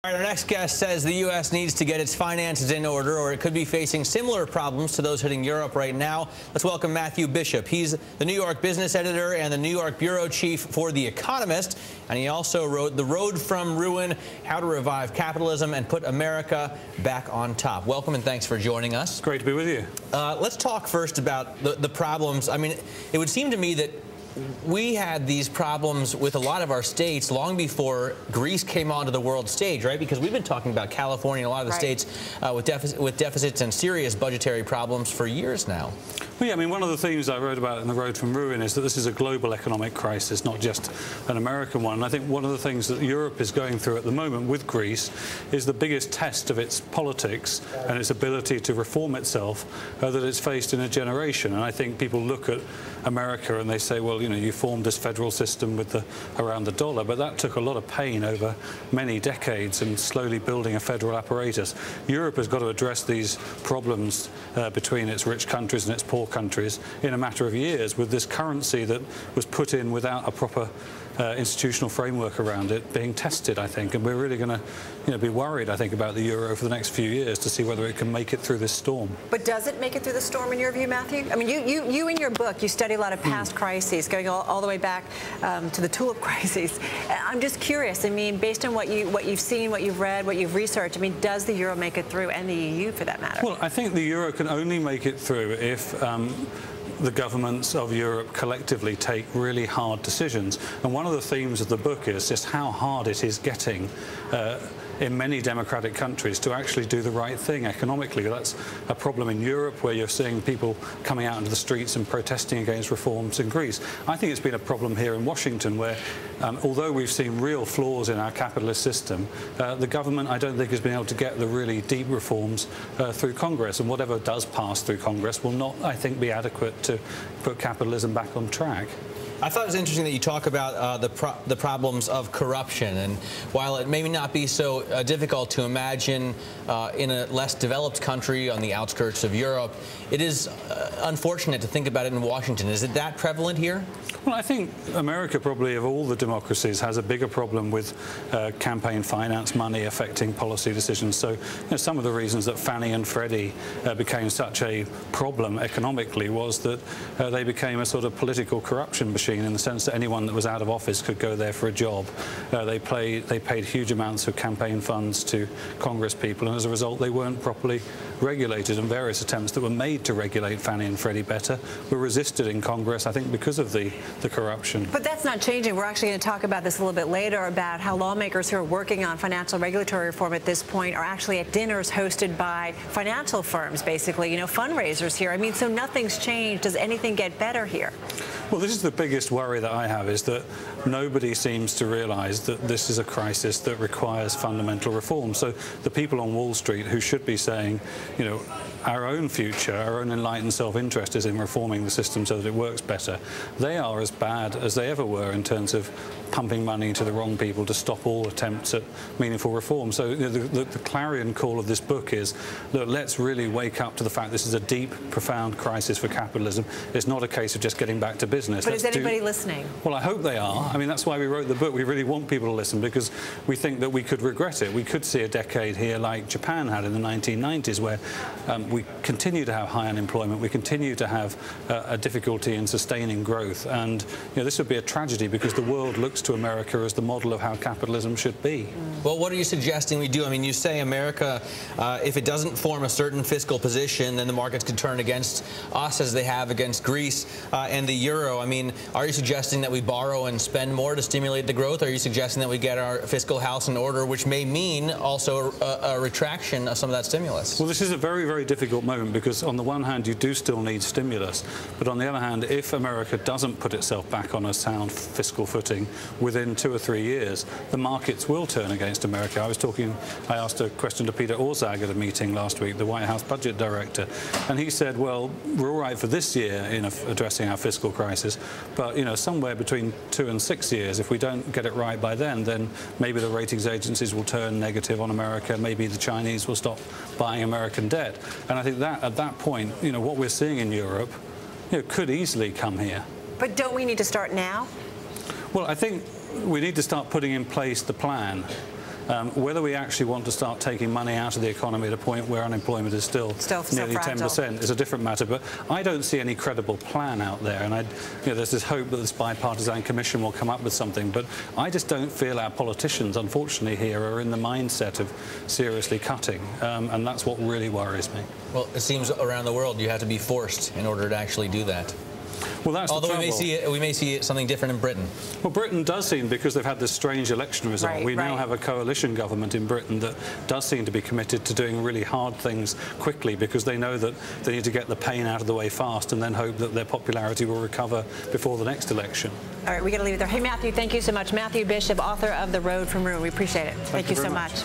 All right, our next guest says the U.S. needs to get its finances in order, or it could be facing similar problems to those hitting Europe right now. Let's welcome Matthew Bishop. He's the New York business editor and the New York bureau chief for The Economist, and he also wrote The Road from Ruin, How to Revive Capitalism and Put America Back on Top. Welcome and thanks for joining us. Great to be with you. Let's talk first about the problems. I mean, it would seem to me that we had these problems with a lot of our states long before Greece came onto the world stage, right? Because we've been talking about California and a lot of the states with deficits and serious budgetary problems for years now. Well, yeah, I mean, one of the themes I wrote about in The Road from Ruin is that this is a global economic crisis, not just an American one. And I think one of the things that Europe is going through at the moment with Greece is the biggest test of its politics and its ability to reform itself that it's faced in a generation. And I think people look at America and they say, well, you know, you formed this federal system with around the dollar, but that took a lot of pain over many decades and slowly building a federal apparatus. Europe has got to address these problems between its rich countries and its poor countries in a matter of years with this currency that was put in without a proper institutional framework around it being tested, I think. And we're really going to be worried, I think, about the euro for the next few years to see whether it can make it through this storm. But does it make it through the storm in your view, Matthew? I mean, you in your book, you study a lot of past crises, going all the way back to the tulip crises. I'm just curious. I mean, based on what you've seen, what you've read, what you've researched, I mean, does the euro make it through, and the EU for that matter? Well, I think the euro can only make it through if the governments of Europe collectively take really hard decisions. And one of the themes of the book is just how hard it is getting in many democratic countries to actually do the right thing economically. That's a problem in Europe, where you're seeing people coming out into the streets and protesting against reforms in Greece. I think it's been a problem here in Washington, where although we've seen real flaws in our capitalist system, the government, I don't think, has been able to get the really deep reforms through Congress. And whatever does pass through Congress will not, I think, be adequate to put capitalism back on track. I thought it was interesting that you talk about the problems of corruption, and while it may not be so difficult to imagine in a less developed country on the outskirts of Europe, it is unfortunate to think about it in Washington. Is it that prevalent here? Well, I think America, probably of all the democracies, has a bigger problem with campaign finance money affecting policy decisions. So some of the reasons that Fannie and Freddie became such a problem economically was that they became a sort of political corruption machine, in the sense that anyone that was out of office could go there for a job. They paid huge amounts of campaign funds to Congress people, and as a result they weren't properly regulated, and various attempts that were made to regulate Fannie and Freddie better were resisted in Congress, I think, because of the corruption. But that's not changing. We're actually going to talk about this a little bit later, about how lawmakers who are working on financial regulatory reform at this point are actually at dinners hosted by financial firms, basically, fundraisers here. I mean, so nothing's changed. Does anything get better here? Well, this is the biggest worry that I have, is that nobody seems to realize that this is a crisis that requires fundamental reform. So the people on Wall Street who should be saying, our own future, our own enlightened self-interest is in reforming the system so that it works better, they are as bad as they ever were in terms of pumping money to the wrong people to stop all attempts at meaningful reform. So the clarion call of this book is, look, let's really wake up to the fact this is a deep, profound crisis for capitalism. It's not a case of just getting back to business. But is anybody listening? Well, I hope they are. I mean, that's why we wrote the book. We really want people to listen, because we think that we could regret it. We could see a decade here like Japan had in the 1990s, where we continue to have high unemployment, we continue to have a difficulty in sustaining growth, and this would be a tragedy, because the world looks to America as the model of how capitalism should be. Well, what are you suggesting we do? I mean, you say America, if it doesn't form a certain fiscal position, then the markets could turn against us, as they have against Greece and the euro. I mean, are you suggesting that we borrow and spend more to stimulate the growth? Are you suggesting that we get our fiscal house in order, which may mean also a retraction of some of that stimulus? Well, this is a very, very difficult moment, because on the one hand you do still need stimulus, but on the other hand, if America doesn't put itself back on a sound fiscal footing within 2 or 3 years, the markets will turn against America. I asked a question to Peter Orszag at a meeting last week, the White House budget director, and he said, well, we're all right for this year in addressing our fiscal crisis, but somewhere between 2 and 6 years, if we don't get it right by then maybe the ratings agencies will turn negative on America, maybe the Chinese will stop buying American debt. And I think that at that point, what we're seeing in Europe, could easily come here. But don't we need to start now? Well, I think we need to start putting in place the plan. Whether we actually want to start taking money out of the economy at a point where unemployment is still nearly 10% is a different matter. But I don't see any credible plan out there. And there's this hope that this bipartisan commission will come up with something. But I just don't feel our politicians, unfortunately, here are in the mindset of seriously cutting. And that's what really worries me. Well, it seems around the world you have to be forced in order to actually do that. Well, that's although the trouble. we may see something different in Britain. Well, Britain does seem, because they've had this strange election result, we now have a coalition government in Britain that does seem to be committed to doing really hard things quickly, because they know that they need to get the pain out of the way fast and then hope that their popularity will recover before the next election. All right, we got to leave it there. Hey, Matthew, thank you so much. Matthew Bishop, author of The Road from Ruin. We appreciate it. Thank you so much.